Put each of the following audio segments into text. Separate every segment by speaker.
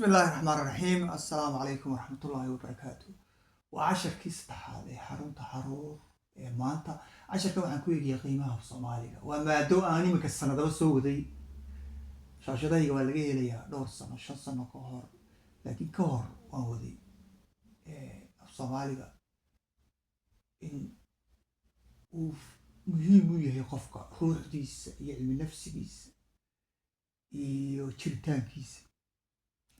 Speaker 1: بسم الله الرحمن الرحيم. السلام عليكم ورحمة الله وبركاته. وعشر كيس تحالي حرون تحرور مانتا عشر كم عن كويجي قيمها في صوماليا وما دو أني مكسرنا ده سعودي شاشة ده يقول لي ليا دور سنة شن سنة كهر لكن كهر وهودي في صوماليا إن مهم يقفك روح ديس يعلم نفس ديس يشرتان كيس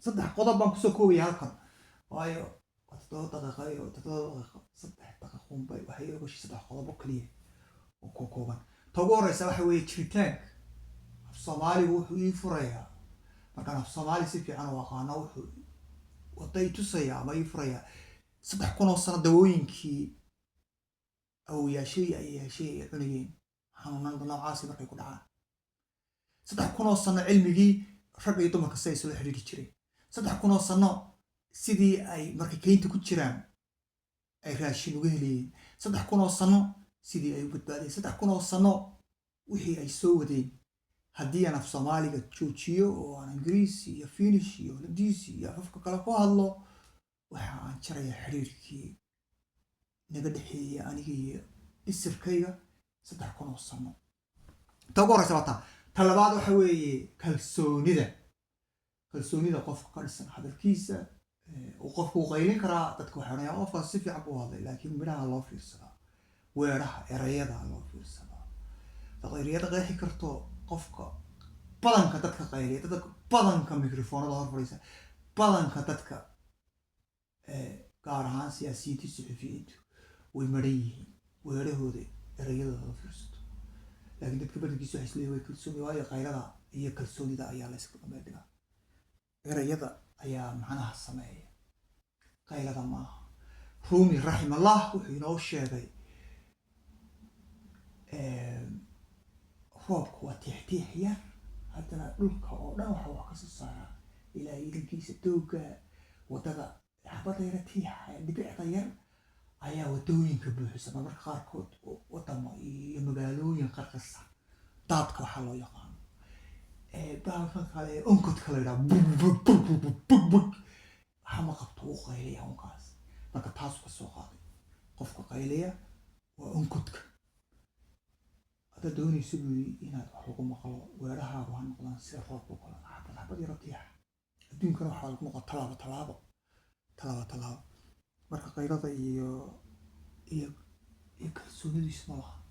Speaker 1: صدق قضاء بانك سكوي هالكن وايو تطلع دقيقة تطلع صدق دقيقة باي وهي وش صدق قضاء بكليه وكوكوبان تقول رئيس واحد شرتان في الصومالي وحوي فريا markaan af Soomaali si fiican u aqaano wuxuu waday tusaya ama ifraya 3,000 sano dawooyinkii awooyaashay ay yeeshay cunayeen xanuunada noocaas markay ku dhacaan 3,000 sano cilmigii rag iyo dumarka say soo xiriiri jireen 3,000 sano sidii ay markay keynta ku jiraan ay raashin uga helayeen 3,000 sano sidii ay u badbaadeen 3,000 sano wixii ay soo wadeen haddii aan af Soomaaliga joojiyo oo aan Ingiriisi iyo Finnish iyo Holandiisi iyo afafka kale ku hadlo waxa aan jaraya xiriirkii naga dhaxeeyay aniga iyo isirkayga 3,000 sano tagoor sabata talabaad waxa weeye kalsoonida qofka ka dhisan hadalkiisa oo qofku qaylin karaa dadku waxaan qofka si fiican u hadlay laakiin midhaha loo fiirsadaa weeraha erayada loo fiirsadaa taqriiriyada qeexi karto qofka badanka dadka qayliya dadka badanka mikrofoonada hor fadhiisa badanka dadka gaar ahaan siyaasiyiinta suxufiyiintu way maran yihiin weerahooda erayadooda la fiirsato laakiin dadka badankiisu waxay isleeyihiin way kalsooni waayo qaylada iyo kalsoonida ayaa la isku dhameeyaa erayada ayaa macnaha sameeya qaylada maaha Rumi rahimallah wuxuu inoo sheegay roobku waa tixtiix yar haddana dhulka oo dhan waxa wax ka soo saara ilaa ilinkiisa dooga wadada xabada yar tiixa dhibicda yar ayaa wadooyinka buuxisa marka qaarkood wadamo iyo magaalooyin qarqarsan daadka waxa loo yaqaan baalka kale onkod kale hama qabto uu qayliya onkaas marka taas ka soo qaaday qofka qayliya waa onkodka هذا دوني سبي إن حقوق مقال وراها وهن قلنا سيرفض وقال حبض يرتيح الدين كانوا حال مقال طلابة مرة قيلة يكسوني دي اسمها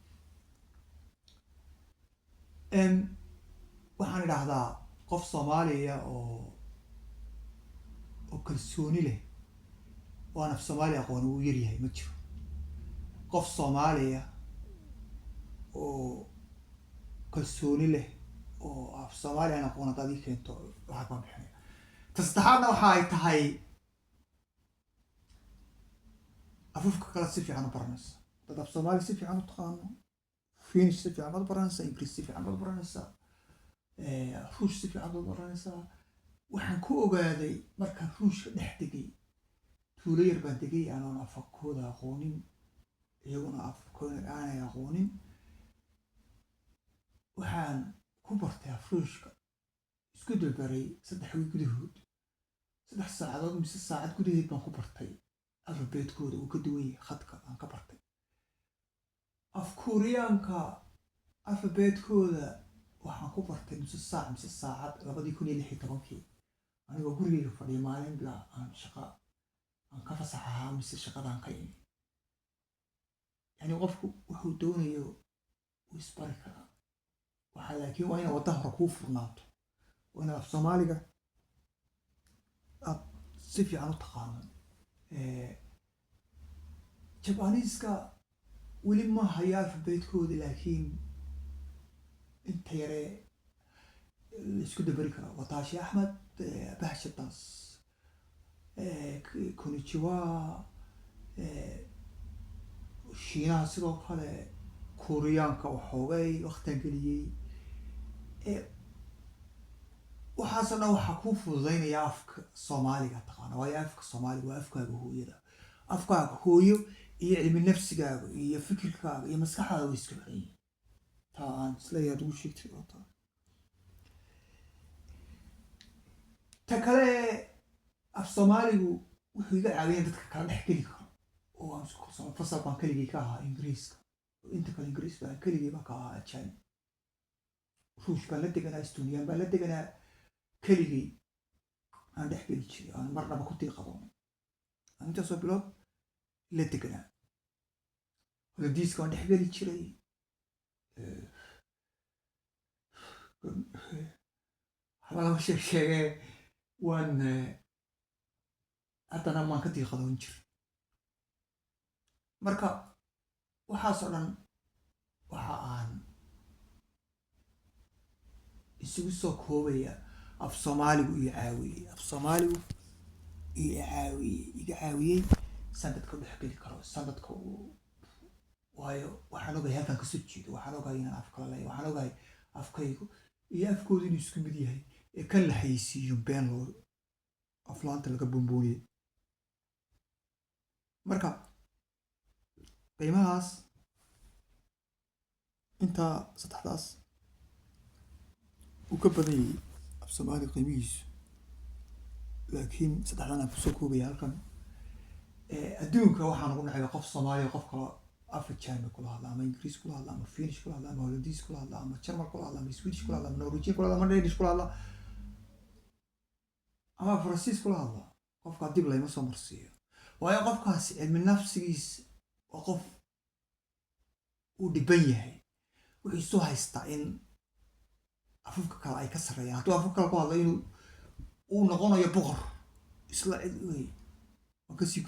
Speaker 1: وحن هذا قف صومالي أو كسوني له وأنا في صوماليا أقول ويريه متشو قف صومالي oo kalsooni leh oo af Soomaali aan aqoon dadii keento waxa ka bixinaya tastaxana waxa ay tahay afafka kala si fiican u baranaysa dad af Soomaali si fiican u taqaano Finnish si fiican u baranaysa Ingiriisi si fiican u baranaysa Ruush si fiican u baranaysa waxaan ku ogaaday marka Ruushka dhex degay tuulo yar baan degay aan afkooda aqoonin iyaguna afkooda aan aqoonin waxaan ku bartay Afruushka isku dabaray 3 wiil gudahood 3 saacadood mise saacad gudaheed baan ku bartay alfaabeetkooda uu ka duwan yahay khadka aan ka bartay af Koreaanka alfaabeetkooda waxaan ku bartay mise saacad 2016 anigoo gurigeyga fadhiya maalin bilaa aan shaqo aan ka fasaxahaa mise shaqadaan ka imi yani qofku wuxuu doonayo isbari karaa waxa laakiin waa in wada hor ku furnaato waa in af Soomaaliga si fiican u taqaano Japanese-ka weli ma haya alfaabeetkooda laakiin inta yare isku dabari kara Watashi Ahmed bahashadaas konnichiwa Shiinaha sidoo kale Koreaanka waxoogay waqtigan geliyay waxaasna waxa ku fududeynaya afka Soomaaliga taqaan waayo afka Soomaaliga waa afkaaga hooyada afkaaga hooyo iyo cilmi nafsigaaga iyo fikirkaaga iyo maskaxdaada way isku xiran yihiin taan isleeyahay ugu sheegtay ta kale soomaaligu wuxuu iga caawiyay dadka kala dhex geli karo oo aan isku kalsoon fasal baan keligii ka ahaa ingiriiska inta kale ingiriis baan keligii baan ka ahaa ajaan ruush baan la deganaa estoniyan baan la deganaa keligii aan dhex geli jiray aan marnaba ku tiiqadoon aan intaasoo bilood la deganaa holodiiska waan dhex geli jiray waxba lama sheegee waan haddana maan ka tiiqadoon jiray marka waxaasoo dhan waxa aan isugu soo koobaya af soomaaligu iyo caawiyey af soomaaligu iga caawiyey sanadka u dhexgeli karo sanadka waayo waxaan ogahay halkan kasoo jeedo waxaan ogahay inaan af kala leeyahay waxaan ogahay afkaygu iyo afkoodu inuu isku mid yahay ee kan la haysiiyo been loo aflaanta laga bombooniyey marka qiimahaas intaa saddexdaas uu ka badan yahay af soomaali qiimihiisu laakiin saddexdan aan kusoo koobaya halkan adduunka waxaan ugu nacay qof soomaaliya qof kale african kula hadla ama ingiriis kula hadla ama finnish kula hadla ama hollandiis kula hadla ama german kula hadla ama swedish kula hadla ama norwegian kula hadla ama danish kula hadla ama faransiis kula hadla qofka dib layma soo marsiiyo waayo qofkaasi cilmi nafsigiis waa qof uu dhiban yahay wuxuu soo haystaa in afafka kale ay ka sarreeyaan hadduu afafka kale ku hadlo inuu uu noqonayo boqor isla cid wey waan kasii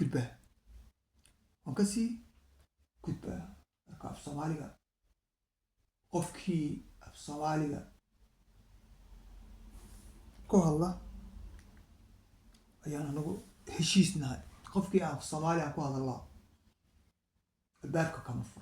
Speaker 1: gudbaa marka af soomaaliga qofkii af soomaaliga ku hadla ayaan anagu heshiisnahay qofkii aan af soomaaliga ku hadalaa albaabka kama furo